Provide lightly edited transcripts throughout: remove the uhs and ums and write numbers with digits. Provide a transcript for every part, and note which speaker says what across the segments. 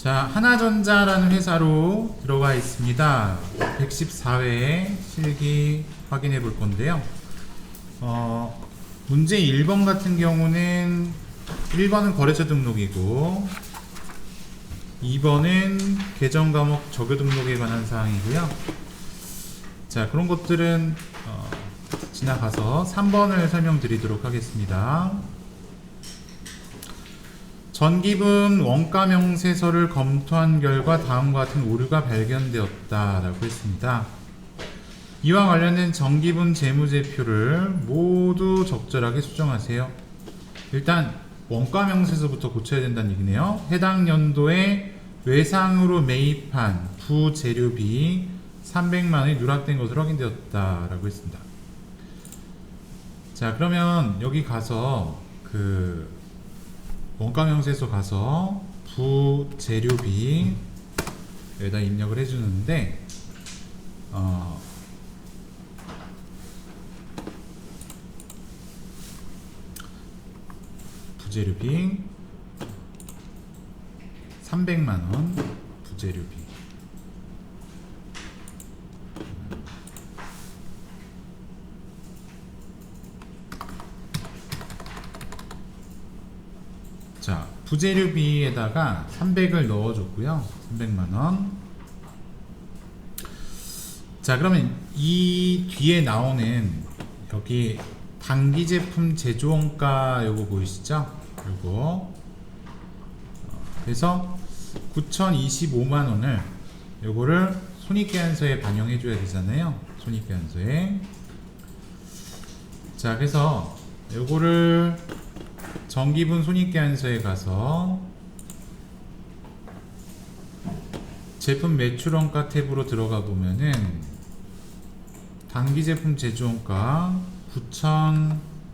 Speaker 1: 자, 하나전자라는 회사로 들어가 있습니다. 114회 실기 확인해 볼 건데요. 문제 1번 같은 경우는 1번은 거래처 등록이고 2번은 계정 과목 적요 등록에 관한 사항이고요. 자, 그런 것들은 지나가서 3번을 설명드리도록 하겠습니다. 전기분 원가 명세서를 검토한 결과 다음과 같은 오류가 발견되었다 라고 했습니다. 이와 관련된 전기분 재무제표를 모두 적절하게 수정하세요. 일단 원가 명세서부터 고쳐야 된다는 얘기네요. 해당 연도에 외상으로 매입한 부재료비 300만원이 누락된 것으로 확인되었다 라고 했습니다. 자, 그러면 여기 가서 원가 명세서 가서 부재료비 여기다 입력을 해주는데 부재료비 300만원 부재료비 자, 부재료비에다가 300을 넣어줬고요. 300만원. 자, 그러면 이 뒤에 나오는 여기 단기제품 제조원가 요거 보이시죠? 요거 그래서 9,025만원을 요거를 손익계산서에 반영해 줘야 되잖아요. 손익계산서에. 자, 그래서 요거를 전기분 손익계산서에 가서 제품 매출원가 탭으로 들어가 보면은 단기제품 제조원가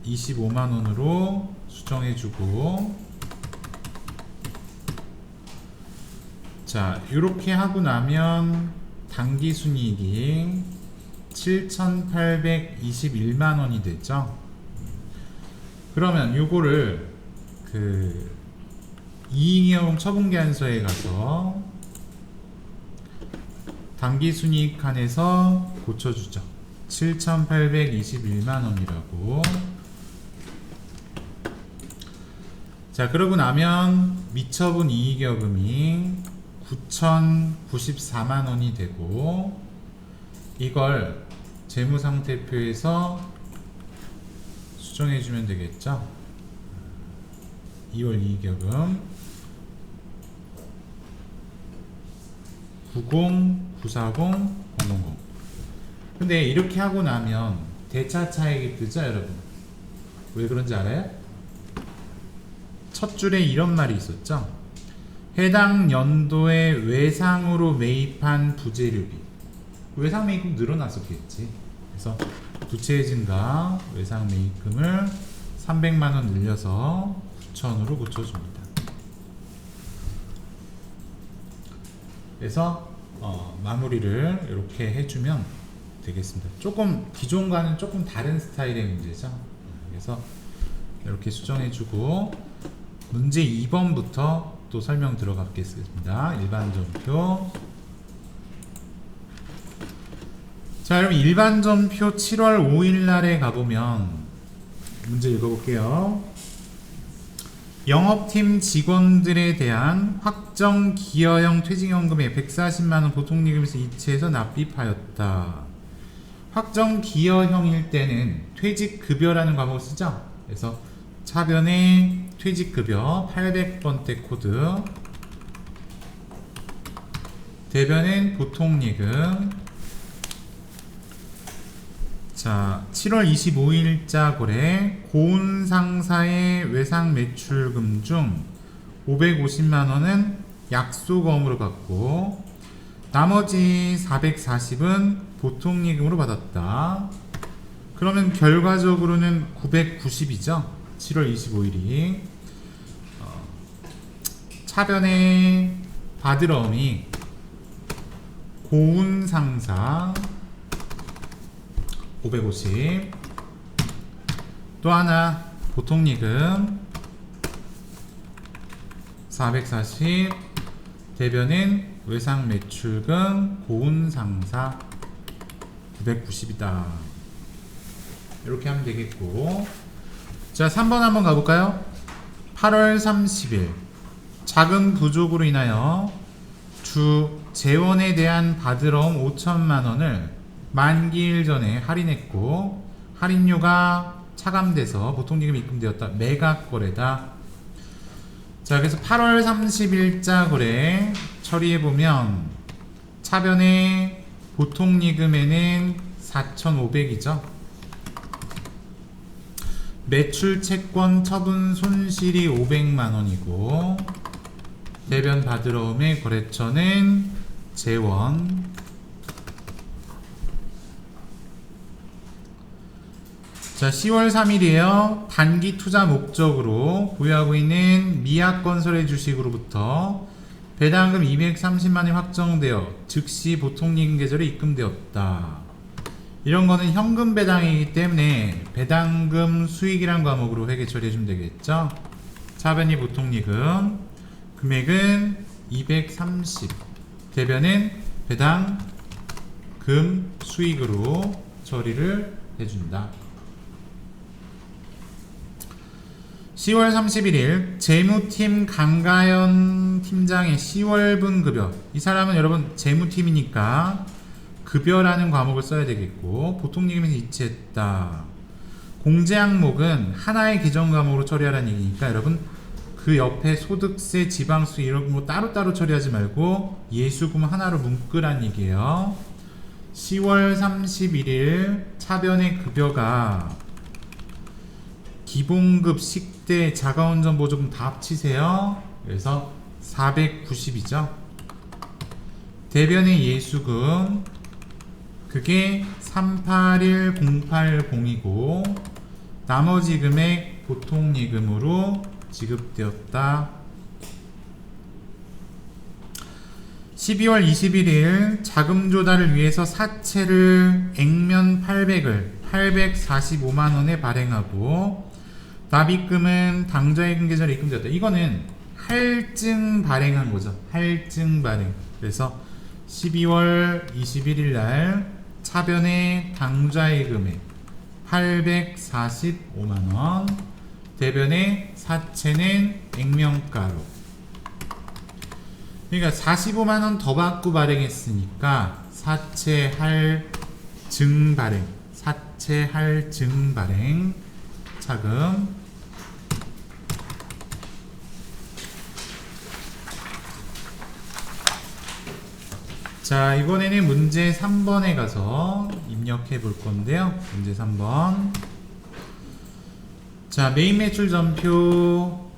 Speaker 1: 9,025만원으로 수정해주고, 자, 이렇게 하고 나면 단기순이익이 7,821만원이 되죠. 그러면 요거를 이익이익 처분계산서에 가서 단기순이익 칸에서 고쳐주죠. 7,821만원이라고. 자, 그러고 나면 미처분 이익여금이 9,094만원이 되고, 이걸 재무상태표에서 수정해주면 되겠죠. 2월 이익여금 90940 000. 근데 이렇게 하고 나면 대차차익이 뜨죠, 여러분? 왜 그런지 알아요? 첫 줄에 이런 말이 있었죠. 해당 연도에 외상으로 매입한 부재료비. 외상 매입금 늘어났었겠지. 그래서 부채의 증가, 외상 매입금을 300만원 늘려서 9,000으로 고쳐줍니다. 그래서 마무리를 이렇게 해주면 되겠습니다. 조금 기존과는 조금 다른 스타일의 문제죠. 그래서 이렇게 수정해주고 문제 2번부터 또 설명 들어가겠습니다. 일반전표. 자, 그럼 일반전표 7월 5일 날에 가보면 문제 읽어볼게요. 영업팀 직원들에 대한 확정 기여형 퇴직연금에 140만원 보통예금에서 이체해서 납입하였다. 확정 기여형일 때는 퇴직급여라는 과목을 쓰죠. 그래서 차변에 퇴직급여 800번대 코드, 대변엔 보통예금. 자, 7월 25일자 거래 고운상사의 외상 매출금 중 550만원은 약속어음으로 받고 나머지 440은 보통예금으로 받았다. 그러면 결과적으로는 990이죠. 7월 25일이 차변에 받을 어음이 고운상사 550, 또 하나 보통예금 440, 대변인 외상 매출금 고운 상사 990이다. 이렇게 하면 되겠고, 자 3번 한번 가볼까요? 8월 30일 자금 부족으로 인하여 주 재원에 대한 받으러옴 5천만원을 만기일 전에 할인했고, 할인료가 차감돼서 보통리금이 입금되었다. 매각거래다. 자, 그래서 8월 30일자 거래 처리해보면 차변의 보통리금에는 4,500이죠. 매출 채권 처분 손실이 500만원이고, 대변 받으러옴의 거래처는 재원. 자, 10월 3일이에요. 단기 투자 목적으로 보유하고 있는 미학건설의 주식으로부터 배당금 230만원이 확정되어 즉시 보통리금 계좌로 입금되었다. 이런 거는 현금 배당이기 때문에 배당금 수익이란 과목으로 회계 처리해주면 되겠죠. 차변이 보통리금 금액은 230, 대변은 배당금 수익으로 처리를 해준다. 10월 31일 재무팀 강가연 팀장의 10월분 급여. 이 사람은 여러분 재무팀이니까 급여라는 과목을 써야 되겠고, 보통리금에서 이체했다. 공제 항목은 하나의 기존 과목으로 처리하라는 얘기니까 여러분 그 옆에 소득세, 지방세 이런 거 따로따로 처리하지 말고 예수금 하나로 묶으란 얘기예요. 10월 31일 차변의 급여가 기본급, 식대, 자가운전 보조금 다 합치세요. 그래서 490이죠. 대변의 예수금 그게 381080이고 나머지 금액 보통예금으로 지급되었다. 12월 21일 자금 조달을 위해서 사채를 액면 845만원에 발행하고 납입금은 당좌예금 계좌로 입금되었다. 이거는 할증 발행한 거죠. 할증 발행. 그래서 12월 21일 날 차변의 당좌예금액 845만원, 대변의 사채는 액면가로. 그러니까 45만원 더 받고 발행했으니까 사채 할증 발행, 사채 할증 발행 차금. 자, 이번에는 문제 3번에 가서 입력해 볼 건데요. 문제 3번. 자, 메인 매출 전표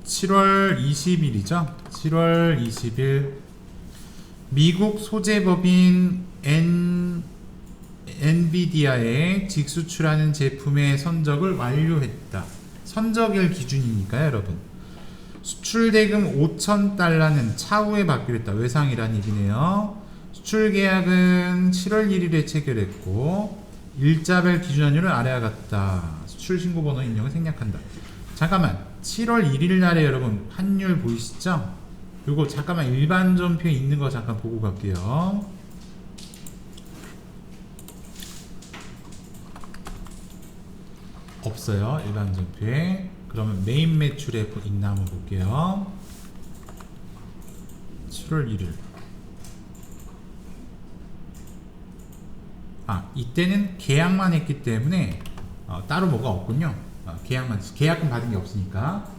Speaker 1: 7월 20일이죠. 7월 20일 미국 소재법인 엔비디아에 직수출하는 제품의 선적을 완료했다. 선적일 기준이니까요, 여러분. 수출 대금 5,000달러는 차후에 받기로 했다. 외상이란 얘기네요. 수출 계약은 7월 1일에 체결했고 일자별 기준 환율은 아래와 같다. 수출 신고 번호 입력을 생략한다. 잠깐만, 7월 1일 날에 여러분 환율 보이시죠? 요거 잠깐만 일반 전표에 있는 거 잠깐 보고 갈게요. 없어요, 일반 전표에. 그러면 메인 매출에 있나 한번 볼게요. 7월 1일. 이때는 계약만 했기 때문에 따로 뭐가 없군요. 계약금 받은 게 없으니까.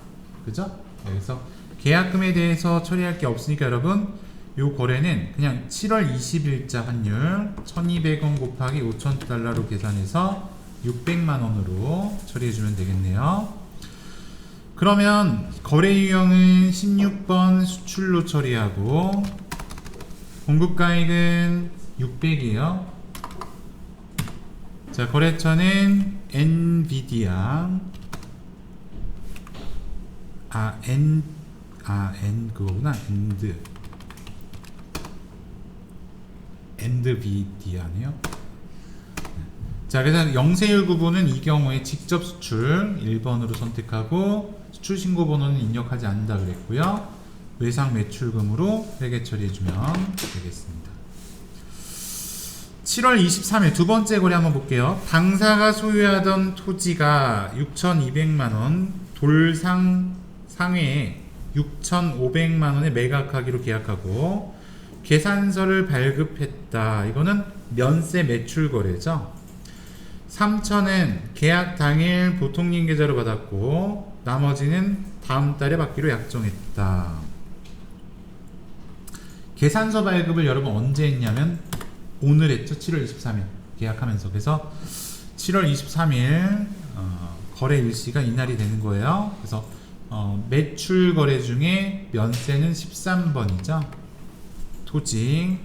Speaker 1: 그죠? 그래서 계약금에 대해서 처리할 게 없으니까 여러분 요 거래는 그냥 7월 20일자 환율 1200원 곱하기 5,000달러로 계산해서 600만원으로 처리해주면 되겠네요. 그러면 거래 유형은 16번 수출로 처리하고 공급가액은 600이에요. 자, 거래처는 엔비디아. 그거구나. 엔드비디아네요. 자, 그래서 영세율 구분은 이 경우에 직접 수출 1번으로 선택하고 수출 신고 번호는 입력하지 않는다 그랬고요. 외상 매출금으로 회계 처리해주면 되겠습니다. 7월 23일 두 번째 거래 한번 볼게요. 당사가 소유하던 토지가 6,200만원, 돌상 상회에 6,500만원에 매각하기로 계약하고 계산서를 발급했다. 이거는 면세 매출 거래죠. 3천은 계약 당일 보통님 계좌로 받았고 나머지는 다음 달에 받기로 약정했다. 계산서 발급을 여러분 언제 했냐면 오늘 했죠. 7월 23일 계약하면서. 그래서 7월 23일 거래 일시가 이날이 되는 거예요. 그래서 매출 거래 중에 면세는 13번이죠. 토지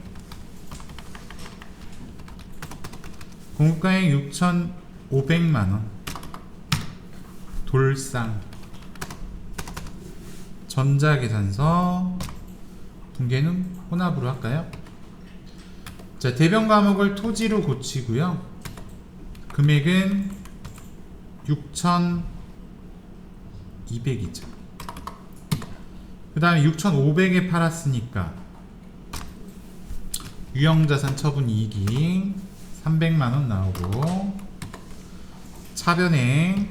Speaker 1: 공급가액 6,500만원, 돌상, 전자계산서, 분계는 혼합으로 할까요? 자, 대변 과목을 토지로 고치고요. 금액은 6,200이죠. 그 다음에 6,500에 팔았으니까 유형자산 처분 이익이 300만원 나오고 차변에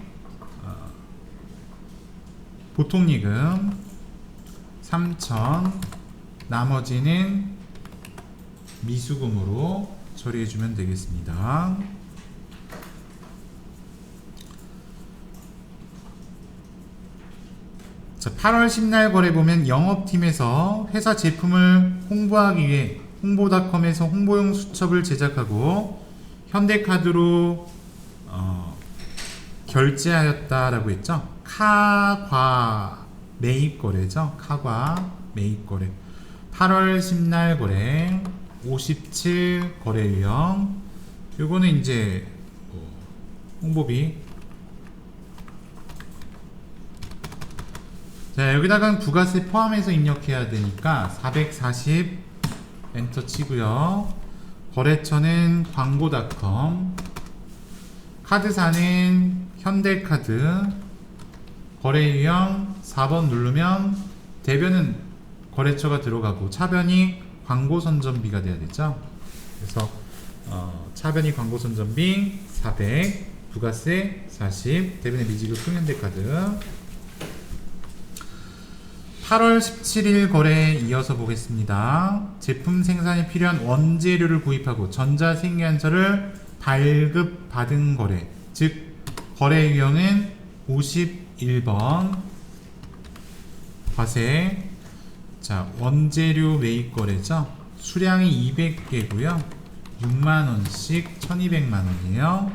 Speaker 1: 보통이익은 3,000, 나머지는 미수금으로 처리해주면 되겠습니다. 자, 8월 10날 거래 보면 영업팀에서 회사 제품을 홍보하기 위해 홍보닷컴에서 홍보용 수첩을 제작하고 현대카드로 결제하였다라고 했죠. 카과 매입 거래죠. 카과 매입 거래. 8월 10날 거래 57 거래 유형. 요거는 이제 홍보비. 자, 여기다가 부가세 포함해서 입력해야 되니까 440 엔터 치고요. 거래처는 광고닷컴, 카드사는 현대카드, 거래 유형 4번 누르면 대변은 거래처가 들어가고 차변이 광고 선전비가 돼야 되죠. 그래서 차변이 광고 선전비 400, 부가세 40, 대변의 미지급금 현대카드. 8월 17일 거래에 이어서 보겠습니다. 제품 생산에 필요한 원재료를 구입하고 전자생계안서를 발급받은 거래, 즉 거래 유형은 51번 과세. 자, 원재료 매입 거래죠. 수량이 200개고요 6만원씩 1200만원이에요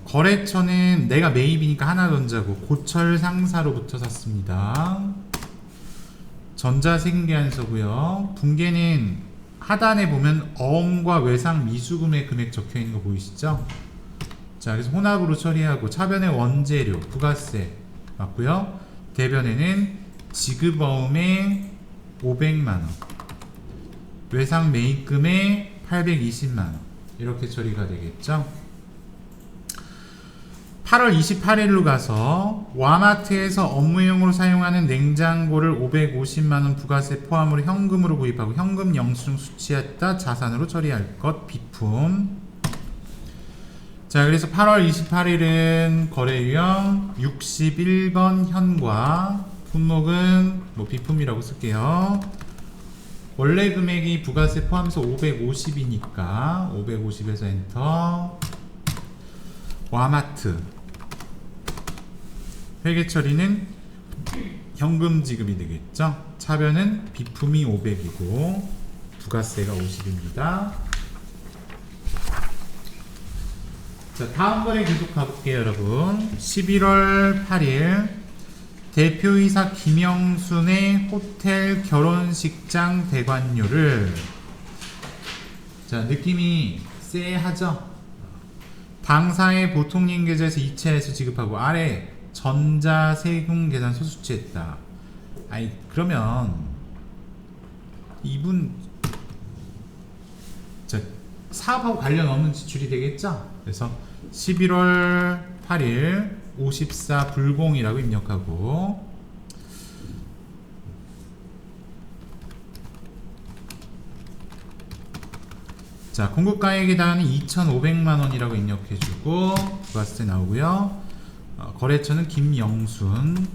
Speaker 1: 거래처는 내가 매입이니까 하나 던자고 고철 상사로부터 샀습니다. 전자생계안서고요. 분계는 하단에 보면 어음과 외상 미수금의 금액 적혀있는 거 보이시죠? 자, 그래서 혼합으로 처리하고 차변의 원재료 부가세 맞고요. 대변에는 지급어음의 500만원, 외상 매입금의 820만원 이렇게 처리가 되겠죠. 8월 28일로 가서 와마트에서 업무용으로 사용하는 냉장고를 550만원 부가세 포함으로 현금으로 구입하고 현금 영수증 수취했다 자산으로 처리할 것 비품. 자, 그래서 8월 28일은 거래 유형 61번 현과 품목은 뭐 비품이라고 쓸게요. 원래 금액이 부가세 포함해서 550이니까 550에서 엔터. 와마트 회계 처리는 현금 지급이 되겠죠. 차변은 비품이 500이고 부가세가 50입니다. 자, 다음 거래 계속 가볼게요, 여러분. 11월 8일 대표이사 김영순의 호텔 결혼식장 대관료를, 자, 느낌이 쎄하죠. 당사의 보통님 계좌에서 이체해서 지급하고 아래 전자세금 계산서 수취했다. 아이, 그러면 이분 사업하고 관련 없는 지출이 되겠죠? 그래서 11월 8일 54 불공이라고 입력하고 자, 공급가액에다가는 2,500만 원이라고 입력해주고 부가세 나오고요. 거래처는 김영순,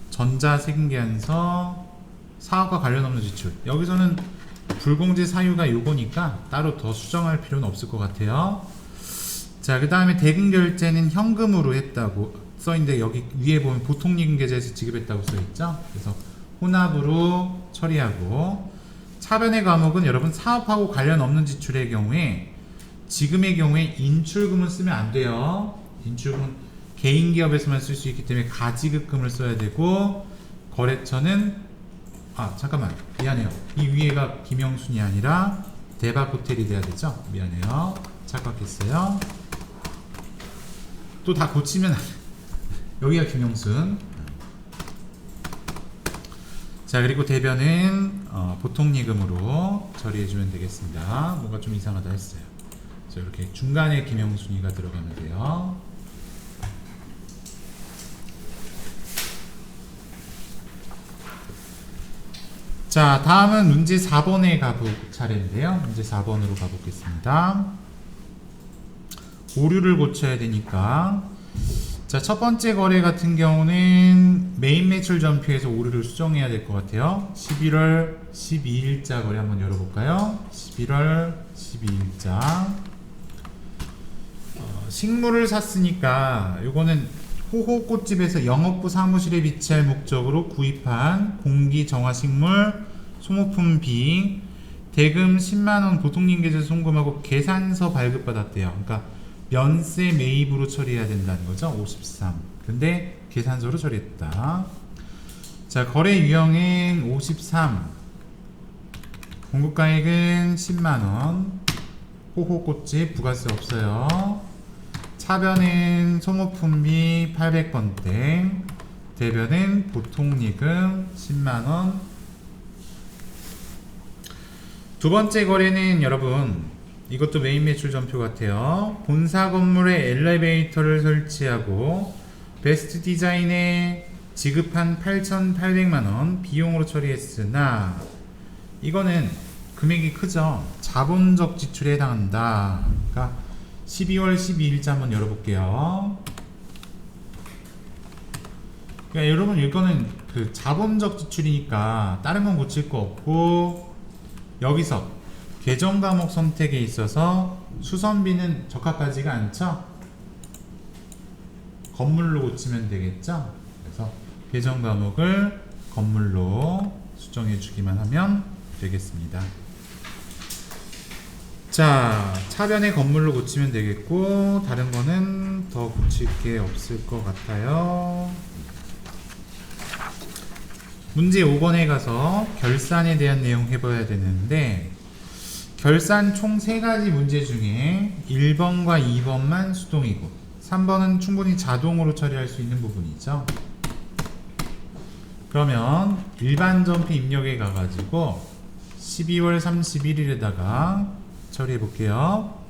Speaker 1: 전자생계안서, 사업과 관련 없는 지출. 여기서는 불공제 사유가 요거니까 따로 더 수정할 필요는 없을 것 같아요. 자, 그 다음에 대금 결제는 현금으로 했다고 써있는데 여기 위에 보면 보통예금 계좌에서 지급했다고 써있죠. 그래서 혼합으로 처리하고, 차변의 과목은 여러분 사업하고 관련 없는 지출의 경우에 지금의 경우에 인출금은 쓰면 안 돼요. 인출금은 개인 기업에서만 쓸 수 있기 때문에 가지급금을 써야 되고, 거래처는 잠깐만 미안해요. 이 위에가 김영순이 아니라 대박호텔이 돼야 되죠. 미안해요. 착각했어요. 또 다 고치면 여기가 김영순. 자, 그리고 대변은 보통예금으로 처리해주면 되겠습니다. 뭔가 좀 이상하다 했어요. 자, 이렇게 중간에 김영순이가 들어가면 돼요. 자, 다음은 문제 4번에 가볼 차례인데요. 문제 4번으로 가보겠습니다. 오류를 고쳐야 되니까, 자, 첫 번째 거래 같은 경우는 메인 매출 전표에서 오류를 수정해야 될 것 같아요. 11월 12일자 거래 한번 열어볼까요? 11월 12일자. 식물을 샀으니까 요거는 호호꽃집에서 영업부 사무실에 비치할 목적으로 구입한 공기정화식물 소모품 B 대금 10만원 보통님계좌 송금하고 계산서 발급받았대요. 그러니까 면세 매입으로 처리해야 된다는 거죠. 53. 근데 계산서로 처리했다. 자, 거래 유형은 53. 공급가액은 10만원. 호호꽃집 부가세 없어요. 차변은 소모품비 800번대. 대변은 보통예금 10만원. 두 번째 거래는 여러분 이것도 메인 매출 전표 같아요. 본사 건물에 엘리베이터를 설치하고 베스트 디자인에 지급한 8,800만원 비용으로 처리했으나, 이거는 금액이 크죠. 자본적 지출에 해당한다. 그러니까 12월 12일자 한번 열어볼게요. 그러니까 여러분 이거는 그 자본적 지출이니까 다른 건 고칠 거 없고, 여기서 계정 과목 선택에 있어서 수선비는 적합하지가 않죠. 건물로 고치면 되겠죠. 그래서 계정 과목을 건물로 수정해 주기만 하면 되겠습니다. 자, 차변에 건물로 고치면 되겠고, 다른 거는 더 고칠 게 없을 것 같아요. 문제 5번에 가서 결산에 대한 내용 해봐야 되는데, 결산 총 3가지 문제 중에 1번과 2번만 수동이고 3번은 충분히 자동으로 처리할 수 있는 부분이죠. 그러면 일반 전표 입력에 가가지고 12월 31일에다가 처리해 볼게요.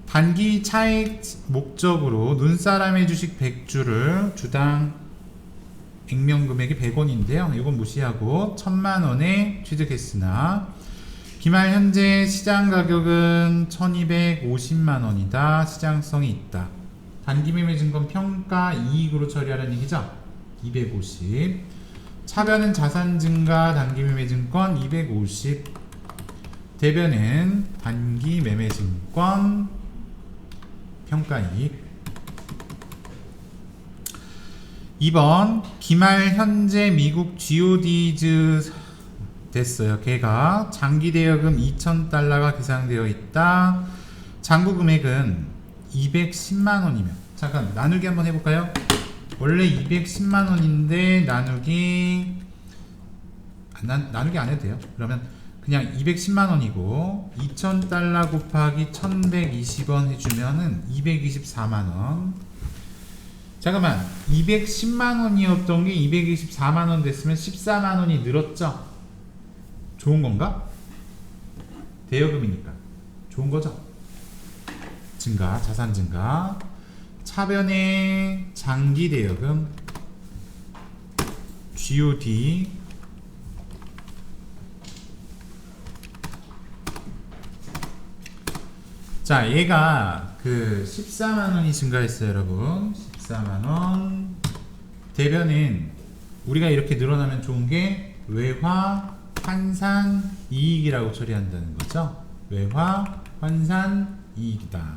Speaker 1: 단기 차익 목적으로 눈사람의 주식 100주를 주당 액면 금액이 100원인데요. 이건 무시하고 1000만원에 취득했으나 기말 현재 시장 가격은 1250만원이다. 시장성이 있다. 단기 매매 증권 평가 이익으로 처리하라는 얘기죠. 250. 차변은 자산 증가 단기 매매 증권 250. 대변은 단기 매매 증권 평가 이익. 2번 기말 현재 미국 GODs 됐어요. 걔가 장기 대여금 2,000달러가 계산되어 있다. 장부 금액은 210만원이면, 잠깐 나누기 한번 해볼까요? 원래 210만원인데 나누기 나누기 안 해도 돼요. 그러면 그냥 210만원이고 2,000달러 곱하기 1,120원 해주면은 224만원. 잠깐만, 210만원이었던 게 224만원 됐으면 14만원이 늘었죠? 좋은 건가? 대여금이니까 좋은 거죠. 증가, 자산 증가. 차변의 장기 대여금 GOD 자, 얘가 그 14만 원이 증가했어요, 여러분. 14만 원. 대변인 우리가 이렇게 늘어나면 좋은 게 외화 환산 이익이라고 처리한다는 거죠. 외화 환산 이익이다.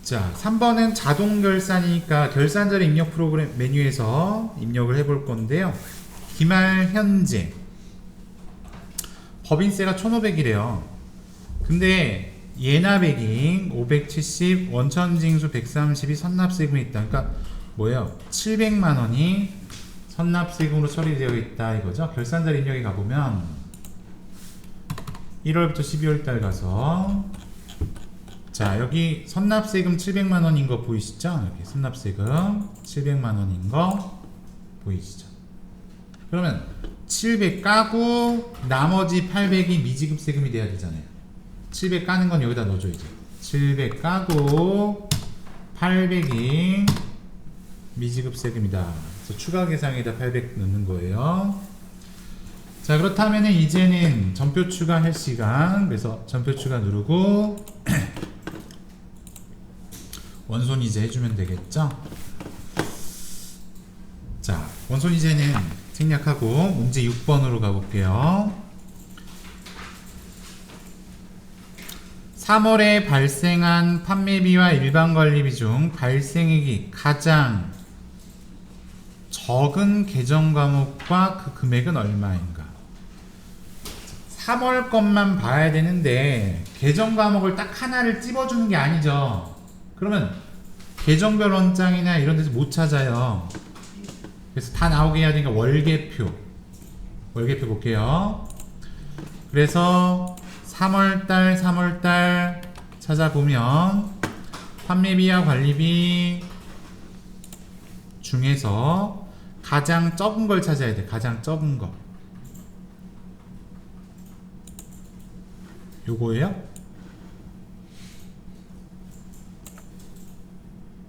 Speaker 1: 자, 3번은 자동 결산이니까 결산자료 입력 프로그램 메뉴에서 입력을 해볼 건데요. 기말 현재 법인세가 1,500이래요. 근데 예납액이 570, 원천징수 132 선납세금이 있다. 그러니까 뭐예요? 700만 원이 선납세금으로 처리되어 있다 이거죠. 결산자료 입력에 가보면 1월부터 12월달 가서 자, 여기 선납세금 700만 원인 거 보이시죠? 이렇게 선납세금 700만 원인 거 보이시죠? 그러면 700 까고 나머지 800이 미지급 세금이 돼야 되잖아요. 700 까는 건 여기다 넣어줘 이제. 700 까고 800이 미지급 세금이다. 그래서 추가 계상에다 800 넣는 거예요. 자, 그렇다면은 이제는 전표 추가할 시간. 그래서 전표 추가 누르고 원손이제 해주면 되겠죠. 자, 원손이제는 생략하고 문제 6번으로 가볼게요. 3월에 발생한 판매비와 일반관리비 중 발생액이 가장 적은 계정 과목과 그 금액은 얼마인가? 3월 것만 봐야 되는데 계정 과목을 딱 하나를 찝어주는 게 아니죠. 그러면 계정별 원장이나 이런 데서 못 찾아요. 그래서 다 나오게 해야 되니까 월계표 볼게요. 그래서 3월달 찾아보면 판매비와 관리비 중에서 가장 적은 걸 찾아야 돼. 가장 적은 거 요거예요.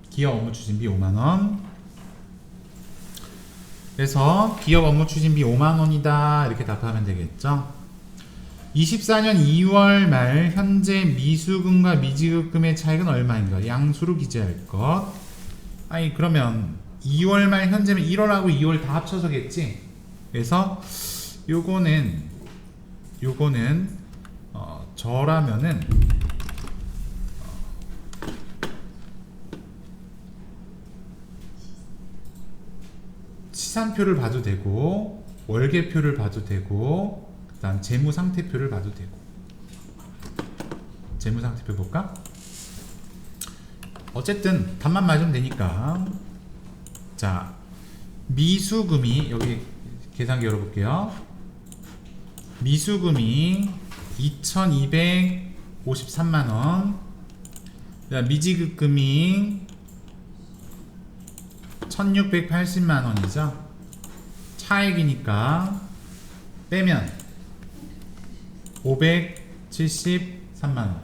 Speaker 1: 기업 업무 추진비 5만원. 그래서 기업 업무 추진비 5만원이다 이렇게 답하면 되겠죠. 24년 2월 말 현재 미수금과 미지급금의 차익은 얼마인가? 양수로 기재할 것. 아니 그러면 2월 말 현재면 1월하고 2월 다 합쳐서겠지. 그래서 요거는 저라면은 시산표를 봐도 되고 월계표를 봐도 되고 그 다음 재무상태표를 봐도 되고. 재무상태표 볼까? 어쨌든 답만 맞으면 되니까. 자, 미수금이 여기 계산기 열어볼게요. 미수금이 2,253만원, 미지급금이 1,680만원이죠. 차액이니까 빼면 573만원.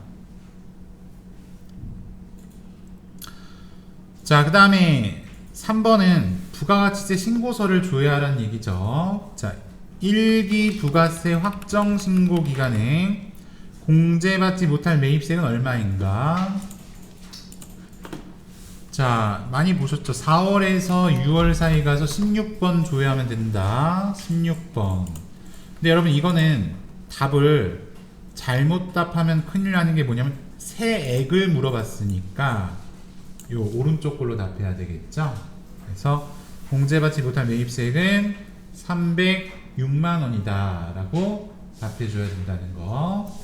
Speaker 1: 자, 그 다음에 3번은 부가가치세 신고서를 조회하라는 얘기죠. 자, 1기 부가세 확정 신고 기간에 공제받지 못할 매입세는 얼마인가? 자, 많이 보셨죠? 4월에서 6월 사이 가서 16번 조회하면 된다. 16번. 근데 여러분 이거는 답을 잘못 답하면 큰일 나는 게 뭐냐면 세액을 물어봤으니까 요 오른쪽 걸로 답해야 되겠죠? 그래서 공제받지 못할 매입세액은 306만원이다 라고 답해줘야 된다는 거.